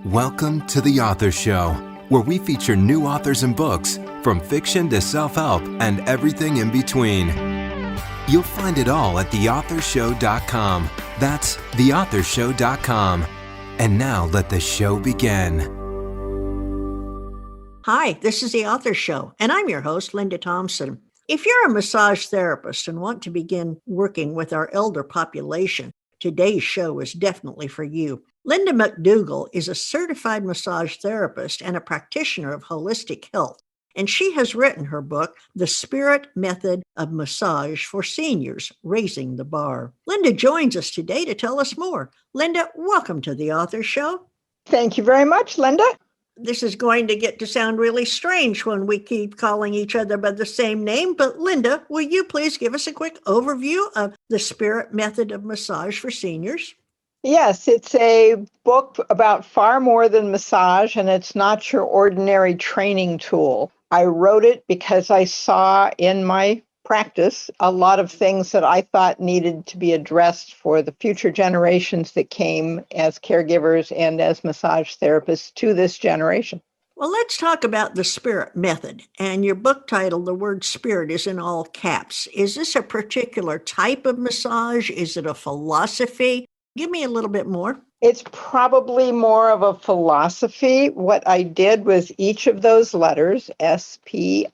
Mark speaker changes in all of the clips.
Speaker 1: Welcome to The Author Show, where we feature new authors and books, from fiction to self-help and everything in between. You'll find it all at theauthorshow.com. That's theauthorshow.com. And now let the show begin.
Speaker 2: Hi, this is The Author Show, and I'm your host, Linda Thompson. If you're a massage therapist and want to begin working with our elder population, today's show is definitely for you. Linda McDougall is a certified massage therapist and a practitioner of holistic health, and she has written her book, The Spirit Method of Massage for Seniors, Raising the Bar. Linda joins us today to tell us more. Linda, welcome to The Author Show.
Speaker 3: Thank you very much, Linda.
Speaker 2: This is going to get to sound really strange when we keep calling each other by the same name, but Linda, will you please give us a quick overview of The Spirit Method of Massage for Seniors?
Speaker 3: Yes, it's a book about far more than massage, and it's not your ordinary training tool. I wrote it because I saw in my practice a lot of things that I thought needed to be addressed for the future generations that came as caregivers and as massage therapists to this generation.
Speaker 2: Well, let's talk about the Spirit Method. And your book title, the word spirit, is in all caps. Is this a particular type of massage? Is it a philosophy? Give me a little bit more.
Speaker 3: It's probably more of a philosophy. What I did was each of those letters, SPIRIT,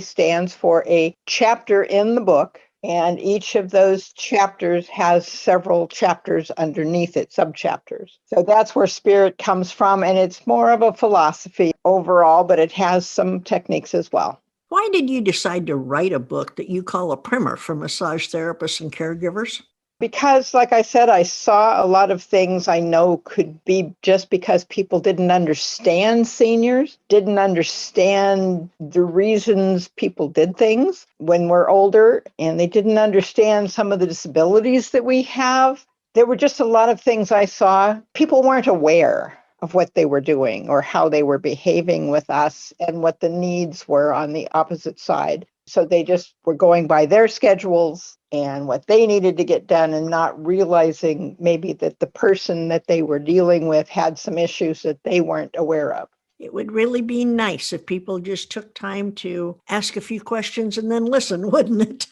Speaker 3: stands for a chapter in the book. And each of those chapters has several chapters underneath it, subchapters. So that's where spirit comes from. And it's more of a philosophy overall, but it has some techniques as well.
Speaker 2: Why did you decide to write a book that you call a primer for massage therapists and caregivers?
Speaker 3: Because, like I said, I saw a lot of things I know could be just because people didn't understand seniors, didn't understand the reasons people did things when we're older, and they didn't understand some of the disabilities that we have. There were just a lot of things I saw. People weren't aware of what they were doing or how they were behaving with us and what the needs were on the opposite side. So they just were going by their schedules and what they needed to get done and not realizing maybe that the person that they were dealing with had some issues that they weren't aware of.
Speaker 2: It would really be nice if people just took time to ask a few questions and then listen, wouldn't it?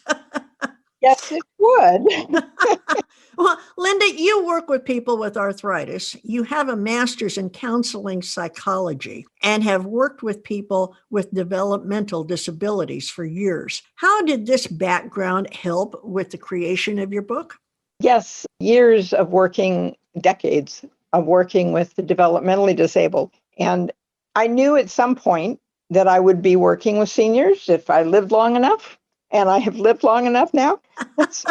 Speaker 3: Yes, it would.
Speaker 2: Well, Linda, you work with people with arthritis. You have a master's in counseling psychology and have worked with people with developmental disabilities for years. How did this background help with the creation of your book?
Speaker 3: Yes, years of working, decades of working with the developmentally disabled. And I knew at some point that I would be working with seniors if I lived long enough. And I have lived long enough now. So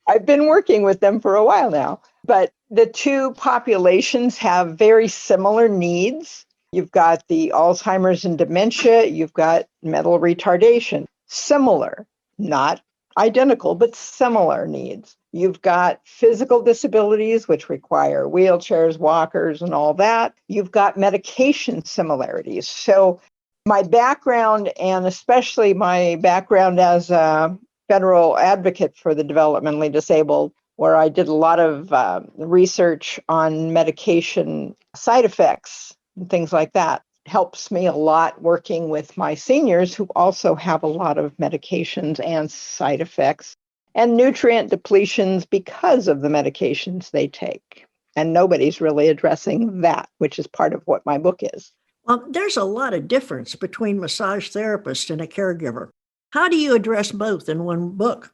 Speaker 3: I've been working with them for a while now. But the two populations have very similar needs. You've got the Alzheimer's and dementia. You've got mental retardation. Similar, not identical, but similar needs. You've got physical disabilities, which require wheelchairs, walkers, and all that. You've got medication similarities. So my background, and especially my background as a federal advocate for the developmentally disabled, where I did a lot of research on medication side effects and things like that, helps me a lot working with my seniors who also have a lot of medications and side effects and nutrient depletions because of the medications they take. And nobody's really addressing that, which is part of what my book is.
Speaker 2: Well, there's a lot of difference between massage therapist and a caregiver. How do you address both in one book?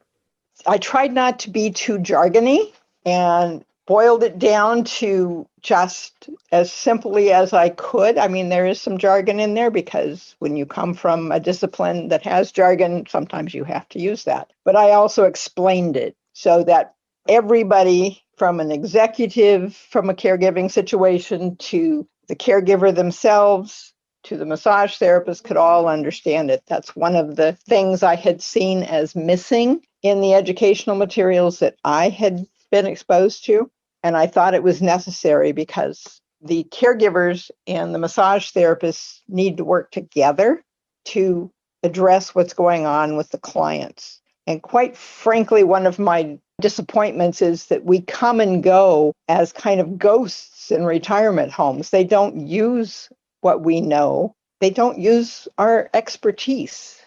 Speaker 3: I tried not to be too jargony and boiled it down to just as simply as I could. I mean, there is some jargon in there because when you come from a discipline that has jargon, sometimes you have to use that. But I also explained it so that everybody from an executive, from a caregiving situation to the caregiver themselves, to the massage therapist could all understand it. That's one of the things I had seen as missing in the educational materials that I had been exposed to. And I thought it was necessary because the caregivers and the massage therapists need to work together to address what's going on with the clients. And quite frankly, one of my disappointments is that we come and go as kind of ghosts in retirement homes. They don't use what we know. They don't use our expertise.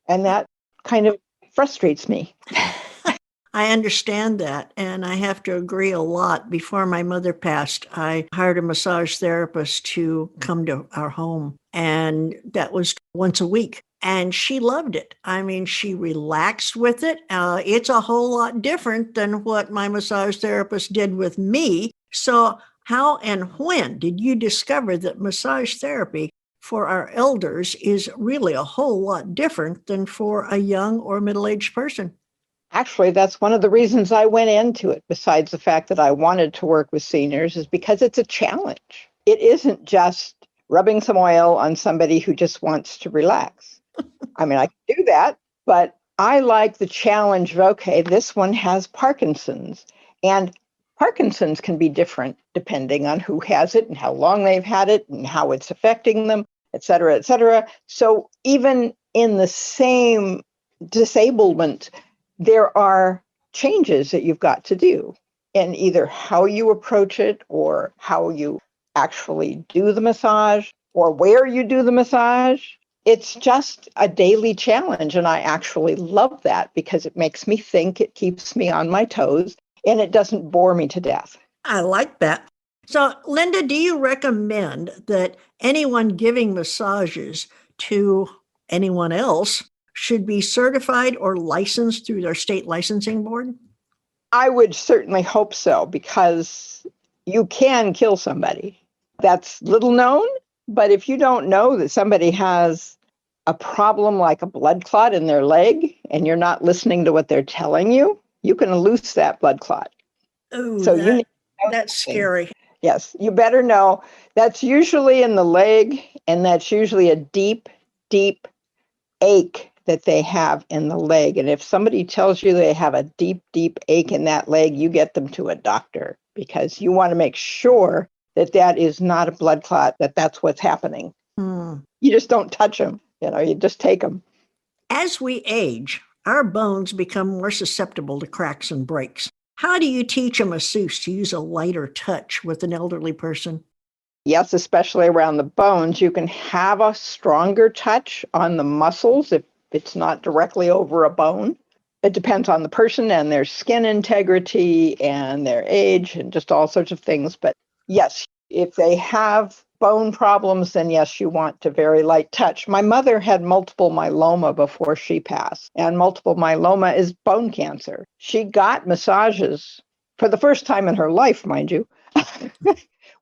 Speaker 3: And that kind of frustrates me.
Speaker 2: I understand that, and I have to agree a lot. Before my mother passed, I hired a massage therapist to come to our home, and that was once a week. And she loved it. I mean, she relaxed with it. It's a whole lot different than what my massage therapist did with me. So how and when did you discover that massage therapy for our elders is really a whole lot different than for a young or middle-aged person?
Speaker 3: Actually, that's one of the reasons I went into it, besides the fact that I wanted to work with seniors, is because it's a challenge. It isn't just rubbing some oil on somebody who just wants to relax. I mean, I can do that, but I like the challenge of, okay, this one has Parkinson's. And Parkinson's can be different depending on who has it and how long they've had it and how it's affecting them, et cetera, et cetera. So even in the same disablement, there are changes that you've got to do in either how you approach it or how you actually do the massage or where you do the massage. It's just a daily challenge. And I actually love that because it makes me think, it keeps me on my toes, and it doesn't bore me to death.
Speaker 2: I like that. So, Linda, do you recommend that anyone giving massages to anyone else should be certified or licensed through their state licensing board?
Speaker 3: I would certainly hope so, because you can kill somebody. That's little known, but if you don't know that somebody has a problem like a blood clot in their leg and you're not listening to what they're telling you, you can loose that blood clot.
Speaker 2: Oh,
Speaker 3: So you need to know
Speaker 2: that's
Speaker 3: something.
Speaker 2: scary.
Speaker 3: Yes, you better know. That's usually in the leg, and that's usually a deep, deep ache that they have in the leg. And if somebody tells you they have a deep, deep ache in that leg, you get them to a doctor, because you want to make sure that that is not a blood clot, that that's what's happening. You just don't touch them, you just take them.
Speaker 2: As we age, our bones become more susceptible to cracks and breaks. How do you teach a masseuse to use a lighter touch with an elderly person?
Speaker 3: Yes, especially around the bones. You can have a stronger touch on the muscles if it's not directly over a bone. It depends on the person and their skin integrity and their age and just all sorts of things. But yes, if they have bone problems, then yes, you want a very light touch. My mother had multiple myeloma before she passed, and multiple myeloma is bone cancer. She got massages for the first time in her life, mind you,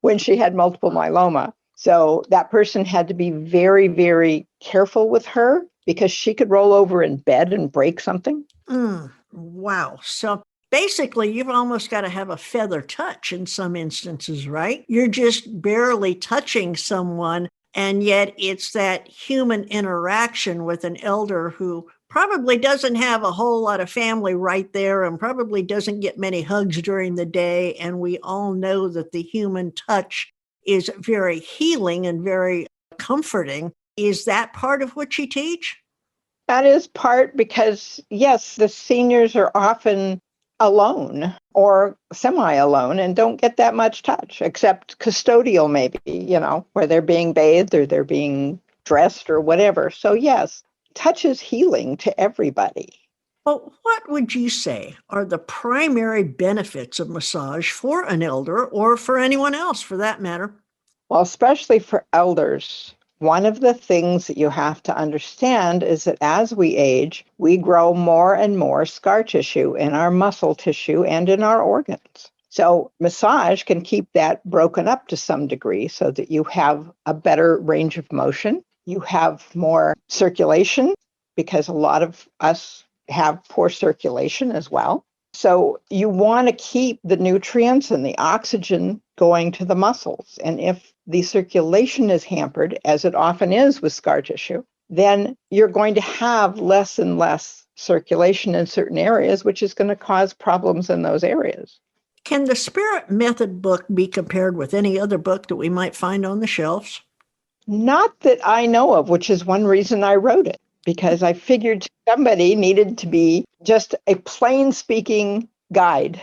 Speaker 3: when she had multiple myeloma. So that person had to be very, very careful with her, because she could roll over in bed and break something.
Speaker 2: Wow. So basically, you've almost got to have a feather touch in some instances, right? You're just barely touching someone, and yet it's that human interaction with an elder who probably doesn't have a whole lot of family right there and probably doesn't get many hugs during the day. And we all know that the human touch is very healing and very comforting. Is that part of what you teach?
Speaker 3: That is part, because, yes, the seniors are often alone or semi-alone and don't get that much touch, except custodial maybe, where they're being bathed or they're being dressed or whatever. So yes, touch is healing to everybody.
Speaker 2: Well, what would you say are the primary benefits of massage for an elder or for anyone else for that matter?
Speaker 3: Well, especially for elders, one of the things that you have to understand is that as we age, we grow more and more scar tissue in our muscle tissue and in our organs. So massage can keep that broken up to some degree so that you have a better range of motion. You have more circulation, because a lot of us have poor circulation as well. So you want to keep the nutrients and the oxygen going to the muscles. And if the circulation is hampered, as it often is with scar tissue, then you're going to have less and less circulation in certain areas, which is going to cause problems in those areas.
Speaker 2: Can the Spirit Method book be compared with any other book that we might find on the shelves?
Speaker 3: Not that I know of, which is one reason I wrote it, because I figured somebody needed to be just a plain speaking guide,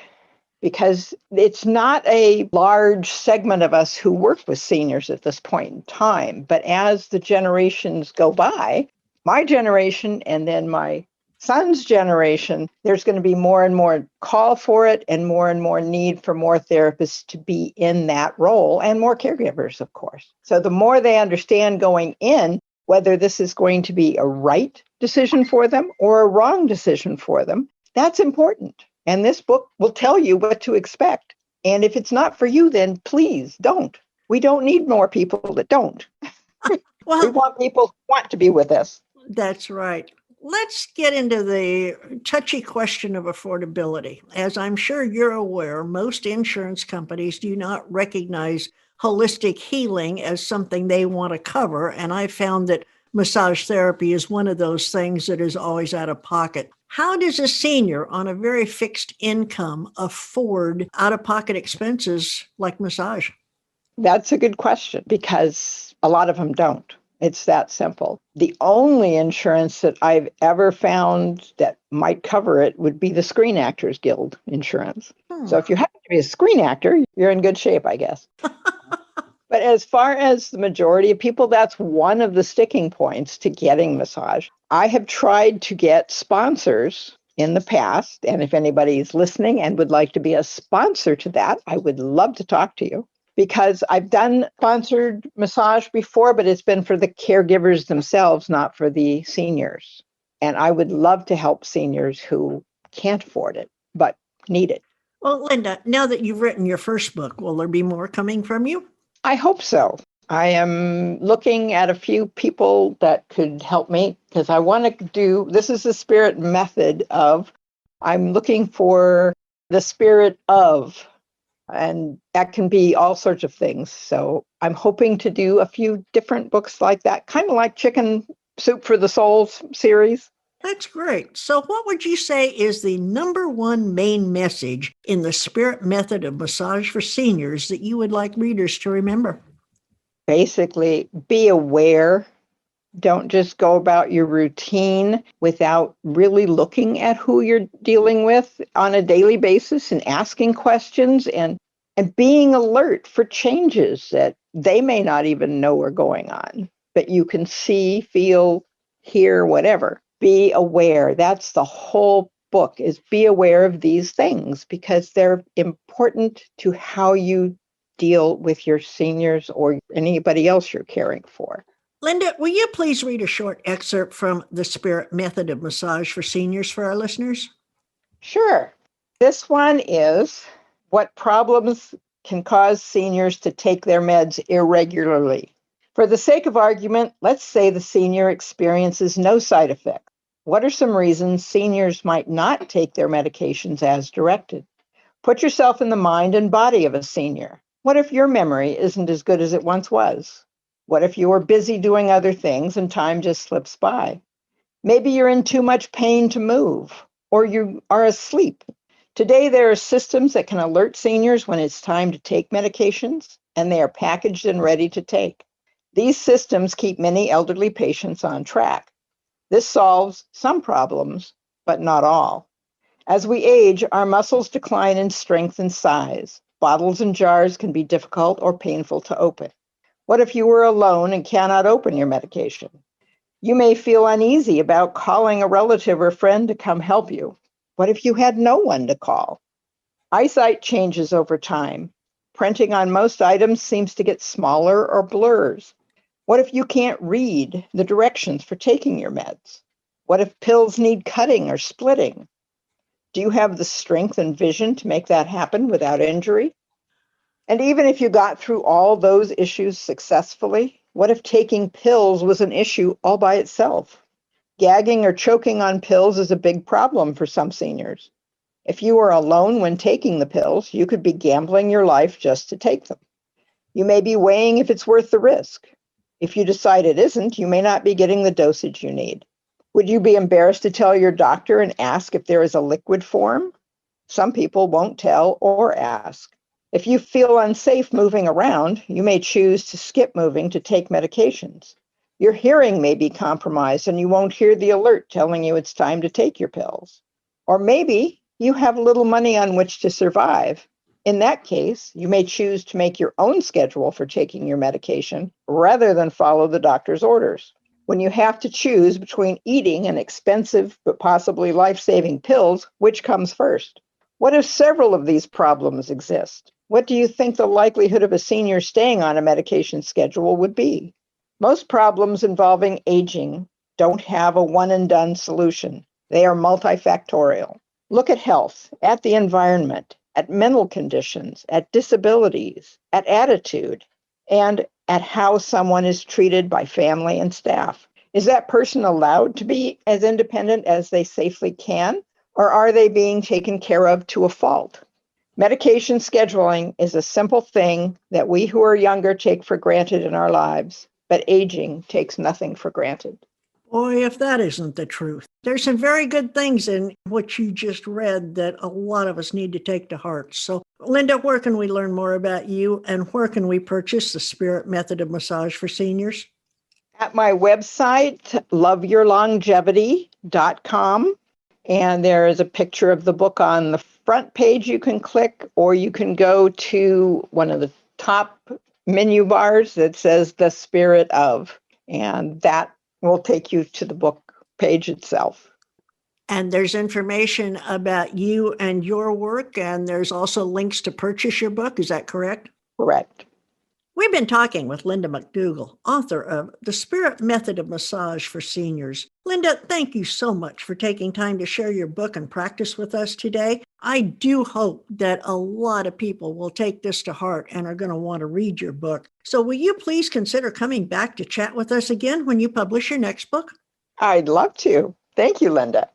Speaker 3: because it's not a large segment of us who work with seniors at this point in time. But as the generations go by, my generation and then my son's generation, there's going to be more and more call for it and more need for more therapists to be in that role, and more caregivers, of course. So the more they understand going in, whether this is going to be a right decision for them or a wrong decision for them, that's important. And this book will tell you what to expect. And if it's not for you, then please don't. We don't need more people that don't.
Speaker 2: Well,
Speaker 3: We want people who want to be with us.
Speaker 2: That's right. Let's get into the touchy question of affordability. As I'm sure you're aware, most insurance companies do not recognize holistic healing as something they want to cover. And I found that massage therapy is one of those things that is always out of pocket. How does a senior on a very fixed income afford out-of-pocket expenses like massage?
Speaker 3: That's a good question, because a lot of them don't. It's that simple. The only insurance that I've ever found that might cover it would be the Screen Actors Guild insurance. So if you happen to be a screen actor, you're in good shape, I guess. But as far as the majority of people, that's one of the sticking points to getting massage. I have tried to get sponsors in the past, and if anybody's listening and would like to be a sponsor to that, I would love to talk to you. Because I've done sponsored massage before, but it's been for the caregivers themselves, not for the seniors. And I would love to help seniors who can't afford it, but need it.
Speaker 2: Well, Linda, now that you've written your first book, will there be more coming from you?
Speaker 3: I hope so. I am looking at a few people that could help me, because I want to do, this is the spirit method of, I'm looking for the spirit of. And that can be all sorts of things. So I'm hoping to do a few different books like that, kind of like Chicken Soup for the Souls series.
Speaker 2: That's great. So what would you say is the number one main message in the spirit method of massage for seniors that you would like readers to remember?
Speaker 3: Basically, be aware. Don't just go about your routine without really looking at who you're dealing with on a daily basis and asking questions and being alert for changes that they may not even know are going on, but you can see, feel, hear, whatever. Be aware. That's the whole book, is be aware of these things, because they're important to how you deal with your seniors or anybody else you're caring for.
Speaker 2: Linda, will you please read a short excerpt from The Spirit Method of Massage for Seniors for our listeners?
Speaker 3: Sure. This one is what problems can cause seniors to take their meds irregularly. For the sake of argument, let's say the senior experiences no side effects. What are some reasons seniors might not take their medications as directed? Put yourself in the mind and body of a senior. What if your memory isn't as good as it once was? What if you are busy doing other things and time just slips by? Maybe you're in too much pain to move, or you are asleep. Today, there are systems that can alert seniors when it's time to take medications, and they are packaged and ready to take. These systems keep many elderly patients on track. This solves some problems, but not all. As we age, our muscles decline in strength and size. Bottles and jars can be difficult or painful to open. What if you were alone and cannot open your medication? You may feel uneasy about calling a relative or friend to come help you. What if you had no one to call? Eyesight changes over time. Printing on most items seems to get smaller or blurs. What if you can't read the directions for taking your meds? What if pills need cutting or splitting? Do you have the strength and vision to make that happen without injury? And even if you got through all those issues successfully, what if taking pills was an issue all by itself? Gagging or choking on pills is a big problem for some seniors. If you are alone when taking the pills, you could be gambling your life just to take them. You may be weighing if it's worth the risk. If you decide it isn't, you may not be getting the dosage you need. Would you be embarrassed to tell your doctor and ask if there is a liquid form? Some people won't tell or ask. If you feel unsafe moving around, you may choose to skip moving to take medications. Your hearing may be compromised and you won't hear the alert telling you it's time to take your pills. Or maybe you have little money on which to survive. In that case, you may choose to make your own schedule for taking your medication rather than follow the doctor's orders. When you have to choose between eating and expensive but possibly life-saving pills, which comes first? What if several of these problems exist? What do you think the likelihood of a senior staying on a medication schedule would be? Most problems involving aging don't have a one-and-done solution. They are multifactorial. Look at health, at the environment, at mental conditions, at disabilities, at attitude, and at how someone is treated by family and staff. Is that person allowed to be as independent as they safely can, or are they being taken care of to a fault? Medication scheduling is a simple thing that we who are younger take for granted in our lives, but aging takes nothing for granted.
Speaker 2: Boy, if that isn't the truth. There's some very good things in what you just read that a lot of us need to take to heart. So, Linda, where can we learn more about you, and where can we purchase the Spirit Method of Massage for Seniors?
Speaker 3: At my website, loveyourlongevity.com, and there is a picture of the book on the front page you can click, or you can go to one of the top menu bars that says The Spirit of, and that will take you to the book page itself.
Speaker 2: And there's information about you and your work, and there's also links to purchase your book. Is that correct?
Speaker 3: Correct.
Speaker 2: We've been talking with Linda McDougall, author of The Spirit Method of Massage for Seniors. Linda, thank you so much for taking time to share your book and practice with us today. I do hope that a lot of people will take this to heart and are going to want to read your book. So will you please consider coming back to chat with us again when you publish your next book?
Speaker 3: I'd love to. Thank you, Linda.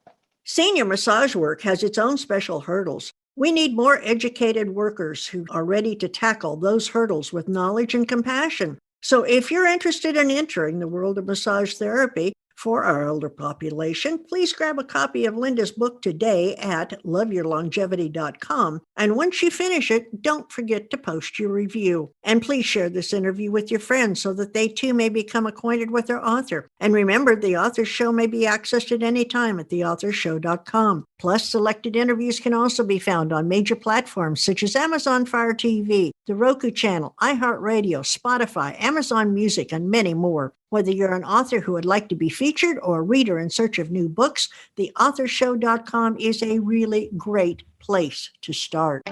Speaker 2: Senior massage work has its own special hurdles. We need more educated workers who are ready to tackle those hurdles with knowledge and compassion. So if you're interested in entering the world of massage therapy for our elder population, please grab a copy of Linda's book today at loveyourlongevity.com. And once you finish it, don't forget to post your review. And please share this interview with your friends so that they too may become acquainted with their author. And remember, the Author Show may be accessed at any time at theauthorshow.com. Plus, selected interviews can also be found on major platforms such as Amazon Fire TV, the Roku channel, iHeartRadio, Spotify, Amazon Music, and many more. Whether you're an author who would like to be featured or a reader in search of new books, theauthorshow.com is a really great place to start.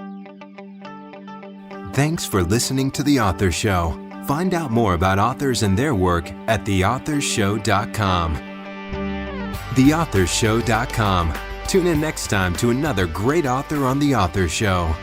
Speaker 1: Thanks for listening to The Author Show. Find out more about authors and their work at theauthorshow.com. Theauthorshow.com. Tune in next time to another great author on The Author Show.